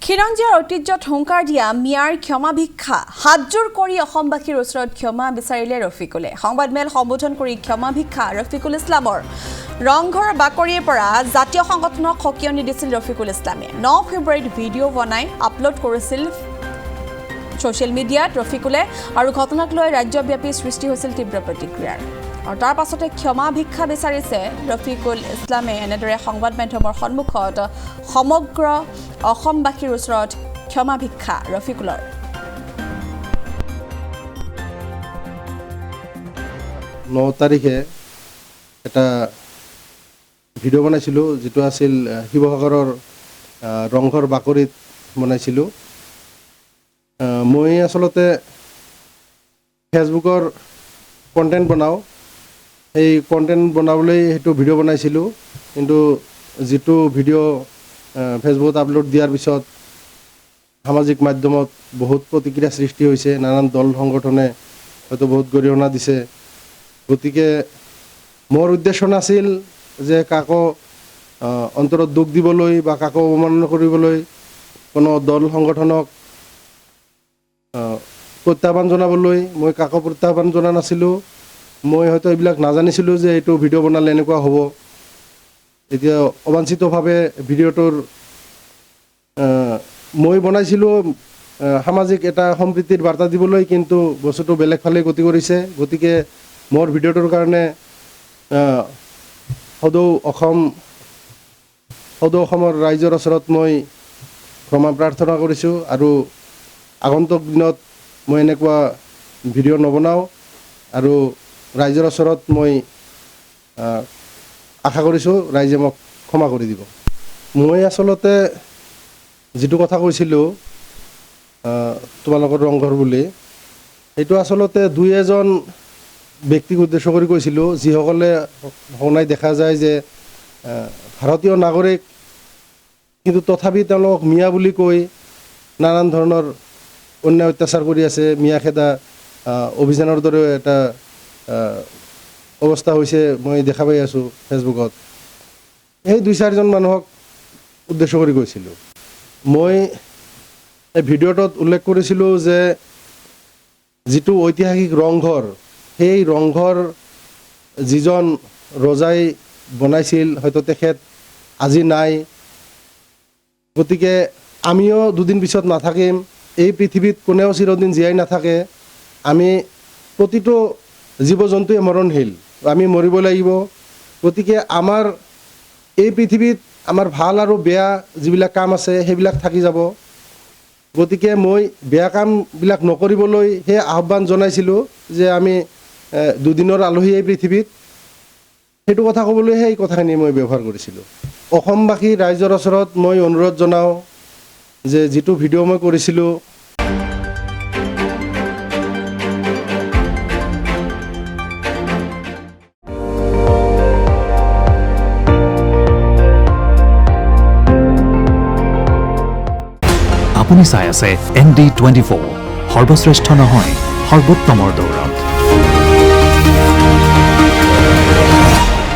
খিৰঞ্জীয়াৰ ঐতিহ্যত হুংকাৰ দিয়া মিয়াৰ ক্ষমা ভিক্ষা হাতজোৰ কৰি অসমবাসীৰ ওচৰত ক্ষমা বিচাৰিলে ৰফিকুলে সংবাদমেল সম্বোধন কৰি ক্ষমা ভিক্ষা ৰফিকুল ইছলামৰ ৰংঘৰ বাকৰিৰ পৰা জাতীয় সংগঠনক সকিয়নি দিছিল ৰফিকুল ইছলামে 9 ফেব্ৰুৱাৰীত ভিডিঅ' বনাই আপলোড কৰিছিল সোশ্যাল মিডিয়াত ৰফিকুলে আৰু ঘটনাক লৈ ৰাজ্যব্যাপী সৃষ্টি হৈছিল তীব্ৰ প্ৰতিক্ৰিয়াৰ আৰু তাৰ পাছতে ক্ষমা ভিক্ষা বিচাৰিছে ৰফিকুল ইছলামে এনেদৰে সংবাদ মাধ্যমৰ সন্মুখত সমগ্ৰ অসমবাসীৰ ওচৰত ক্ষমা ভিক্ষা ৰফিকুলৰ 9 তাৰিখে এটা ভিডিঅ' বনাইছিলোঁ যেটো আছিল শিৱসাগৰৰ ৰংঘৰ বাকৰিত বনাইছিলোঁ মই আসলতে ফেসবুকৰ কন্টেন্ট বনাও এই কন্টেন্ট বনাবলৈ হেতু ভিডিঅ' বনাইছিলোঁ কিন্তু যেটো ভিডিঅ' ফেসবুকত আপলোড দিয়াৰ পিছত সামাজিক মাধ্যমত বহুত প্ৰতিক্ৰিয়া সৃষ্টি হৈছে নানান দল সংগঠনে হয়তো বহুত গৰিহণা দিছে গতিকে মোৰ উদ্দেশ্য নাছিল যে কাকো অন্তৰত দুখ দিবলৈ বা কাকো অপমাননা কৰিবলৈ কোনো দল সংগঠনক প্ৰত্যাহ্বান জনাবলৈ মই কাকো প্ৰত্যাহ্বান জনা নাছিলোঁ মই হয়তো এইবিলাক নাজানিছিলোঁ যে এইটো ভিডিঅ' বনালে এনেকুৱা হ'ব এতিয়া অবাঞ্ছিতভাৱে ভিডিঅ'টোৰ মই বনাইছিলোঁ সামাজিক এটা সম্প্ৰীতিৰ বাৰ্তা দিবলৈ কিন্তু বস্তুটো বেলেগ ফালে গতি কৰিছে গতিকে মোৰ ভিডিঅ'টোৰ কাৰণে সদৌ অসমৰ ৰাইজৰ ওচৰত মই ক্ষমা প্ৰাৰ্থনা কৰিছোঁ আৰু আগন্তুক দিনত মই এনেকুৱা ভিডিঅ' নবনাওঁ আৰু ৰাইজৰ ওচৰত মই আশা কৰিছোঁ ৰাইজে মোক ক্ষমা কৰি দিব মই আসলতে যেটো কথা কৈছিলোঁ তোমালোকৰ ৰংঘৰ বুলি এইটো আসলতে দুই এজন ব্যক্তিক উদ্দেশ্য কৰি কৈছিলোঁ যিসকলে সঘনাই দেখা যায় যে ভাৰতীয় নাগৰিক কিন্তু তথাপি তেওঁলোকক মিয়া বুলি কৈ নানান ধৰণৰ অন্যায় অত্যাচাৰ কৰি আছে মিয়া খেদা অভিযানৰ দৰে এটা অৱস্থা হৈছে মই দেখা পাই আছোঁ ফেসবুকত এই 2-4জন মানুহক উদ্দেশ্য কৰি কৈছিলোঁ মই এই ভিডিঅ'টোত উল্লেখ কৰিছিলোঁ যে যেটো ঐতিহাসিক ৰংঘৰ সেই ৰংঘৰ যিজন ৰজাই বনাইছিল হয়তো তেখেত আজি নাই গতিকে আমিও দুদিন পিছত নাথাকিম এই পৃথিৱীত কোনেও চিৰদিন জীয়াই নাথাকে আমি প্ৰতিটো জীৱ জন্তুৱে মৰণশীল আমি মৰিব লাগিব গতিকে আমাৰ এই পৃথিৱীত আমাৰ ভাল আৰু বেয়া যিবিলাক কাম আছে সেইবিলাক থাকি যাব গতিকে মই বেয়া কামবিলাক নকৰিবলৈ হে আহ্বান জনাইছিলোঁ যে আমি দুদিনৰ আলহী এই পৃথিৱীত সেইটো কথা ক'বলৈ সেই কথাখিনি মই ব্যৱহাৰ কৰিছিলোঁ অসমবাসী ৰাইজৰ ওচৰত মই অনুৰোধ জনাওঁ যে যেটো ভিডিঅ' মই কৰিছিলোঁ আপুনি চাই আছে ND24 সৰ্বশ্ৰেষ্ঠ নহয় সৰ্বোত্তমৰ দৌৰত